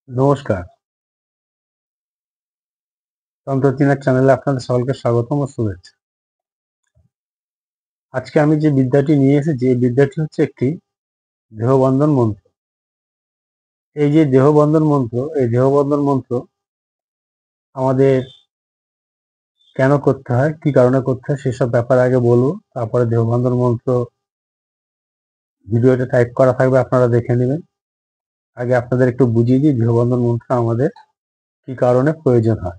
নমস্কার। তন্ত্রচীনার চ্যানেলে আপনাদের সকলকে স্বাগতম ও শুভেচ্ছা। আজকে আমি যে বিদ্যাটি নিয়ে এসেছি, এই বিদ্যাটি হচ্ছে একটি দেহবন্ধন মন্ত্র। এই যে দেহবন্ধন মন্ত্র, এই দেহবন্ধন মন্ত্র আমাদের কেন করতে হয়, কি কারণে করতে হয় সেসব ব্যাপারে আগে বলবো। তারপরে দেহবন্ধন মন্ত্র ভিডিওতে টাইপ করা থাকবে, আপনারা দেখে নেবেন। আগে আপনাদের একটু বুঝিয়ে দিই দেহবন্ধন মন্ত্র আমাদের কি কারণে প্রয়োজন হয়।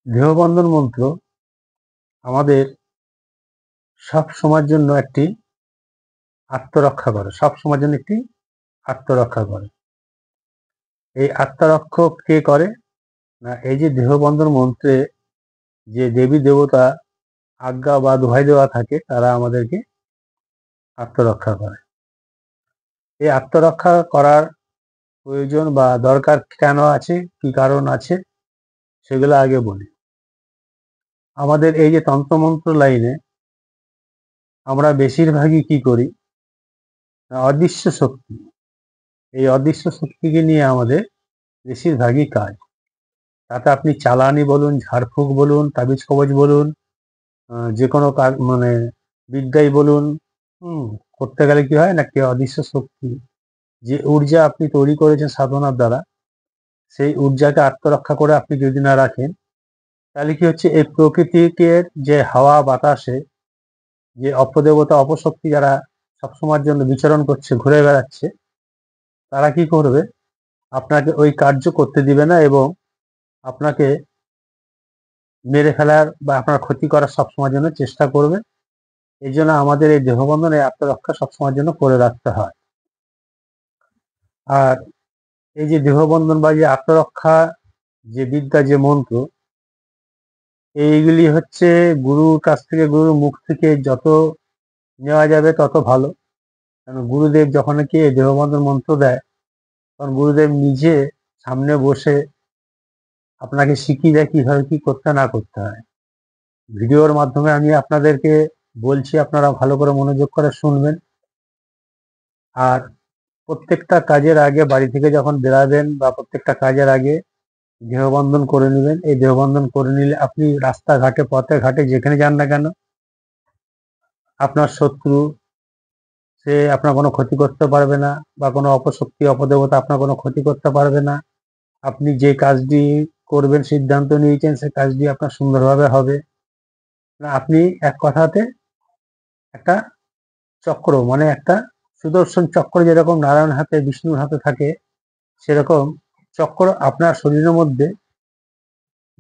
দেহবন্ধন মন্ত্র আমাদের সব সময়ের জন্য একটি আত্মরক্ষা করে, সব সময়ের জন্য একটি আত্মরক্ষা করে। এই আত্মরক্ষক কে করে না, এই যে দেহবন্ধন মন্ত্রে যে দেবী দেবতা আজ্ঞা বা দোহাই দেওয়া থাকে, তারা আমাদেরকে আত্মরক্ষা করে। এই আত্মরক্ষা করার প্রয়োজন বা দরকার কেন আছে, কি কারণ আছে, সেগুলো আগে বলি। আমাদের এই যে তন্ত্রমন্ত্র লাইনে আমরা বেশিরভাগই কি করি না, অদৃশ্য শক্তি, এই অদৃশ্য শক্তিকে নিয়ে আমাদের বেশিরভাগই কাজ। তাতে আপনি চালানি বলুন, ঝাড়ফুঁক বলুন, তাবিজ কবজ বলুন, যে কোনো কাজ মানে বিদ্যাই বলুন, করতে গেলে কি হয় না, কি অদৃশ্য শক্তি যে ঊর্জা আপনি তৈরি করেছেন সাধনার দ্বারা, সেই ঊর্জাকে আত্মরক্ষা করে আপনি যদি না রাখেন, তাহলে কি হচ্ছে, এই প্রকৃতিকে যে হাওয়া বাতাসে যে অপদেবতা অপশক্তি যারা সবসময়ের জন্য বিচরণ করছে, ঘুরে বেড়াচ্ছে, তারা কি করবে, আপনাকে ওই কার্য করতে দিবে না এবং আপনাকে মেরে ফেলার বা আপনার ক্ষতি করার সবসময়ের জন্য চেষ্টা করবে। এই জন্য আমাদের এই দেহবন্ধনে আত্মরক্ষা সবসময়ের জন্য করে রাখতে হয়। আর এই যে দেহবন্ধন বা যে আত্মরক্ষা যে বিদ্যা, যে মন্ত্র, এইগুলি হচ্ছে গুরুর কাছ থেকে, গুরুর মুখ থেকে যত নেওয়া যাবে তত ভালো। কারণ গুরুদেব যখন কি এই দেহবন্ধন মন্ত্র দেয়, তখন গুরুদেব নিজে সামনে বসে আপনাকে শিখিয়ে দেয় কিভাবে কি করতে না করতে হয়। ভিডিওর মাধ্যমে আমি আপনাদেরকে বলছি, আপনারা ভালো করে মনোযোগ করে শুনবেন। আর প্রত্যেকটা কাজের আগে, বাড়ি থেকে যখন বেরাবেন বা প্রত্যেকটা কাজের আগে দেহবন্ধন করে নেবেন। এই দেহবন্ধন করে নিলে আপনি রাস্তাঘাটে, পথে ঘাটে যেখানে যান না কেন, আপনার শত্রু সে আপনার কোনো ক্ষতি করতে পারবে না, বা কোনো অপশক্তি অপদেবতা আপনার কোনো ক্ষতি করতে পারবে না। আপনি যে কাজটি করবেন, সিদ্ধান্ত নিয়েছেন, সে কাজটি আপনার সুন্দরভাবে হবে। আপনি এক কথাতে একটা চক্র, মানে একটা সুদর্শন চক্র যেরকম নারায়ণ হাতে, বিষ্ণুর হাতে থাকে, সেরকম চক্র আপনার শরীরের মধ্যে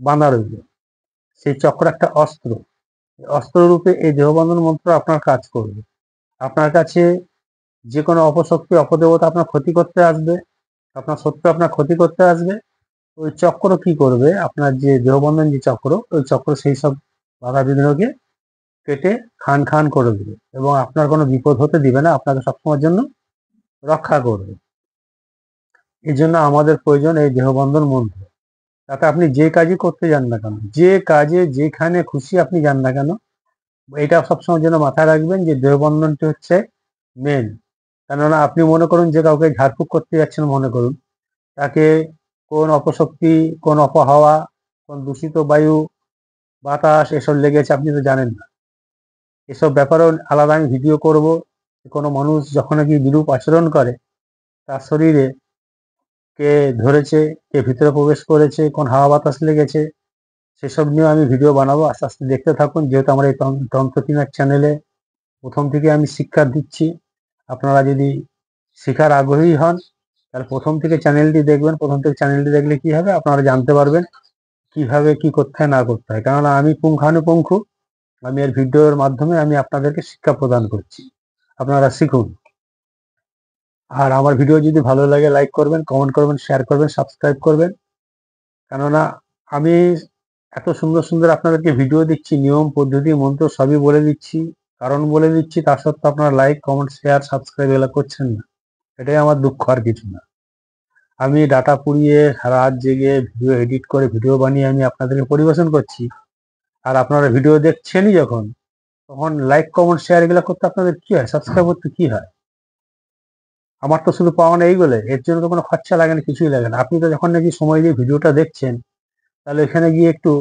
বাঁধা রইল। সেই চক্র একটা অস্ত্র, অস্ত্ররূপে এই দেহবন্ধন মন্ত্র আপনার কাজ করবে। আপনার কাছে যে কোনো অপশক্তি অপদেবতা আপনার ক্ষতি করতে আসবে, আপনার শত্রু আপনার ক্ষতি করতে আসবে, ওই চক্র কি করবে, আপনার যে দেহবন্ধন যে চক্র, ওই চক্র সেই সব বাধা বিঘ্নকে কেটে খান খান করে দেবে এবং আপনার কোনো বিপদ হতে দিবে না, আপনাকে সবসময়ের জন্য রক্ষা করবে। এই জন্য আমাদের প্রয়োজন এই দেহবন্ধন মন্ত্র। তাতে আপনি যে কাজই করতে যান না কেন, যে কাজে যেখানে খুশি আপনি যান না কেন, এটা সবসময় জন্য মাথায় রাখবেন যে দেহবন্ধনটি হচ্ছে মেন। কেননা আপনি মনে করুন যে কাউকে ঝাড়ফুঁক করতে যাচ্ছেন, মনে করুন তাকে কোন অপশক্তি, কোন অপহাওয়া, কোন দূষিত বায়ু, বাতাস এসব লেগেছে, আপনি তো জানেন না। এসব ব্যাপারেও আলাদা আমি ভিডিও করব। কোনো মানুষ যখন কি বিরূপ আচরণ করে, তার শরীরে কে ধরেছে, কে ভিতরে প্রবেশ করেছে, কোন হাওয়া বাতাস লেগেছে, সেসব নিয়েও আমি ভিডিও বানাবো। আস্তে আস্তে দেখতে থাকুন। যেহেতু আমার এই তন্ত্রচীনার চ্যানেলে প্রথম থেকে আমি শিক্ষা দিচ্ছি, আপনারা যদি শেখার আগ্রহী হন, তাহলে প্রথম থেকে চ্যানেলটি দেখবেন। প্রথম থেকে চ্যানেলটি দেখলে কি হবে, আপনারা জানতে পারবেন কিভাবে কি করতে হয় না করতে হয়। কেননা আমি পুঙ্খানুপুঙ্খু, আমি এর ভিডিওর মাধ্যমে আমি আপনাদেরকে শিক্ষা প্রদান করছি, আপনারা শিখুন। আর আমার ভিডিও যদি ভালো লাগে, লাইক করবেন, কমেন্ট করবেন, শেয়ার করবেন, সাবস্ক্রাইব করবেন। কেননা আমি এত সুন্দর সুন্দর আপনাদেরকে ভিডিও দিচ্ছি, নিয়ম পদ্ধতি মন্ত্র সবই বলে দিচ্ছি, কারণ বলে দিচ্ছি, তা সত্ত্বেও আপনারা লাইক কমেন্ট শেয়ার সাবস্ক্রাইব এগুলো করছেন না। এটাই আমার দুঃখ, আর কিছু না। আমি ডাটা পুড়িয়ে রাত জেগে ভিডিও এডিট করে, ভিডিও বানিয়ে আমি আপনাদেরকে পরিবেশন করছি, আর আপনারা ভিডিও দেখছেনই যখন, তখন লাইক কমেন্ট শেয়ার এগুলো করতে আপনাদের কি হয়, সাবস্ক্রাইব করতে কি হয়? আমার তো শুধু পাওয়া নেই বলে এর জন্য তো কোনো খরচা লাগে না, কিছুই লাগে না। আপনি তো যখন নাকি সময় দিয়ে ভিডিওটা দেখছেন, তাহলে এখানে গিয়ে একটু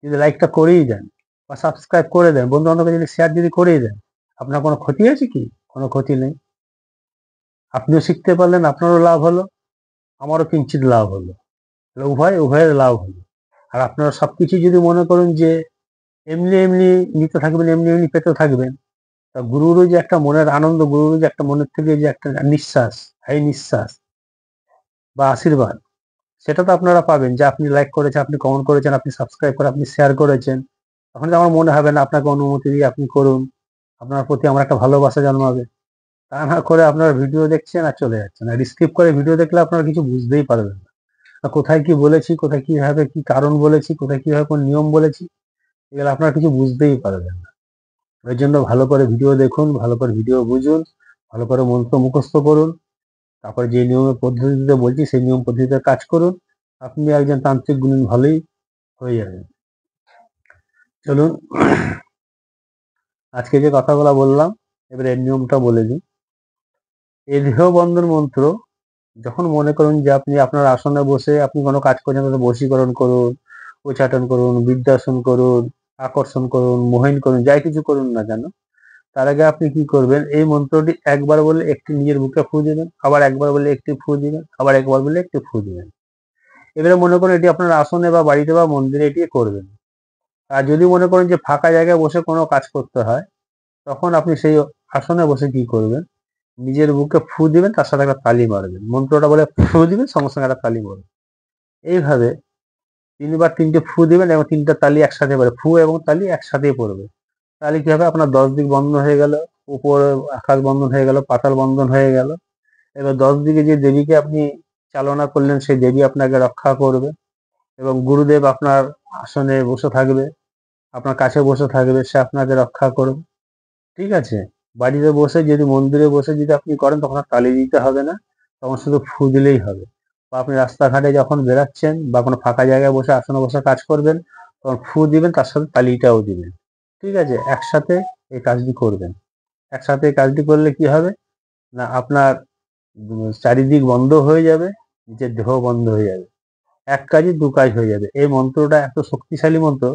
যদি লাইকটা করেই দেন বা সাবস্ক্রাইব করে দেন, বন্ধু বান্ধবকে যদি শেয়ার যদি করেই দেন, আপনার কোনো ক্ষতি আছে কি? কোনো ক্ষতি নেই। আপনিও শিখতে পারলেন, আপনারও লাভ হলো, আমারও কিঞ্চিত লাভ হলো, তাহলে উভয়ের লাভ হলো। আর আপনারা সবকিছু যদি মনে করুন যে এমনি এমনি নিতে থাকবেন, এমনি এমনি পেতে থাকবেন, তা গুরুরও যে একটা মনের আনন্দ, গুরুরও যে একটা মনের থেকে যে একটা নিঃশ্বাস, এই নিঃশ্বাস বা আশীর্বাদ, সেটা তো আপনারা পাবেন। যে আপনি লাইক করেছেন, আপনি কমেন্ট করেছেন, আপনি সাবস্ক্রাইব করে আপনি শেয়ার করেছেন, তখন তো আমার মনে হবে না আপনাকে অনুমতি দিয়ে আপনি করুন, আপনার প্রতি আমার একটা ভালোবাসা জন্মাবে। তা না করে আপনারা ভিডিও দেখছেন আর চলে যাচ্ছেন, আর স্কিপ করে ভিডিও দেখলে আপনারা কিছু বুঝতেই পারবেন না। কোথায় কি বলেছি, কোথায় কিভাবে কি কারণ বলেছি, কোথায় কিভাবে কোন নিয়ম বলেছি, এগুলো আপনারা কিছু বুঝতেই পারবেন না। ওই জন্য ভালো করে ভিডিও দেখুন, ভালো করে ভিডিও বুঝুন, ভালো করে মন্ত্র মুখস্থ করুন, তারপরে যে নিয়মের পদ্ধতিতে বলছি সেই নিয়ম পদ্ধতিতে কাজ করুন, আপনি একজন তান্ত্রিক গুণী ভালোই হয়ে যাবেন। চলুন, আজকে যে কথাগুলো বললাম, এবার এর নিয়মটা বলে দিই। এই দেহবন্ধন মন্ত্র যখন মনে করুন যে আপনি আপনার আসনে বসে আপনি কোনো কাজ করছেন, তাতে বশীকরণ করুন, উচ্চাটন করুন, বিদ্যাসন করুন, আকর্ষণ করুন, মোহিন করুন, যাই কিছু করুন না কেন, তার আগে আপনি কি করবেন, এই মন্ত্রটি একবার বলে একটি নিজের বুকে ফু দিবেন, আবার একবার বলে একটি ফু দিবেন, আবার একবার বলে একটি ফু দিবেন। এবারে মনে করুন এটি আপনার আসনে বা বাড়িতে বা মন্দিরে এটি করবেন। আর যদি মনে করেন যে ফাঁকা জায়গায় বসে কোনো কাজ করতে হয়, তখন আপনি সেই আসনে বসে কি করবেন, নিজের বুকে ফু দিবেন, তার সাথে একটা তালি মারবেন। মন্ত্রটা বলে ফু দিবেন, সঙ্গে সঙ্গে একটা তালি মারবেন। এইভাবে ৩ বার ৩টে ফু দিবেন এবং ৩টা তালি একসাথে পড়বে, ফু এবং তালি একসাথেই পড়বে। তাহলে কি হবে, আপনার 10 দিক বন্ধ হয়ে গেল, উপরে আকাশ বন্ধন হয়ে গেল, পাতাল বন্ধন হয়ে গেল। এবার 10 দিকে যে দেবীকে আপনি চালনা করলেন, সেই দেবী আপনাকে রক্ষা করবে এবং গুরুদেব আপনার আসনে বসে থাকবে, আপনার কাছে বসে থাকবে, সে আপনাকে রক্ষা করবে। ঠিক আছে? বাড়িতে বসে যদি, মন্দিরে বসে যদি আপনি করেন, তখন আর তালি দিতে হবে না, তখন শুধু ফু দিলেই হবে। বা আপনি রাস্তাঘাটে যখন বেরাচ্ছেন বা কোনো ফাঁকা জায়গায় বসে আসনে বসে কাজ করবেন, তখন ফু দিবেন, তার সাথে তালিটাও দিবেন। ঠিক আছে? একসাথে এই কাজটি করবেন। একসাথে এই কাজটি করলে কি হবে না, আপনার চারিদিক বন্ধ হয়ে যাবে, নিজের দেহ বন্ধ হয়ে যাবে। এক কাজে ২ কাজ হয়ে যাবে। এই মন্ত্রটা এত শক্তিশালী মন্ত্র,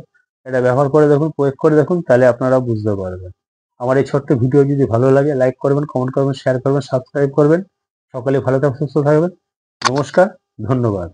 এটা ব্যবহার করে দেখুন, প্রয়োগ করে দেখুন, তাহলে আপনারা বুঝতে পারবেন। আমার এই ছোট্ট ভিডিও যদি ভালো লাগে, লাইক করবেন, কমেন্ট করবেন, শেয়ার করবেন, সাবস্ক্রাইব করবেন। সকলে ভালো থাকবেন, সুস্থ থাকবেন। নমস্কার, ধন্যবাদ।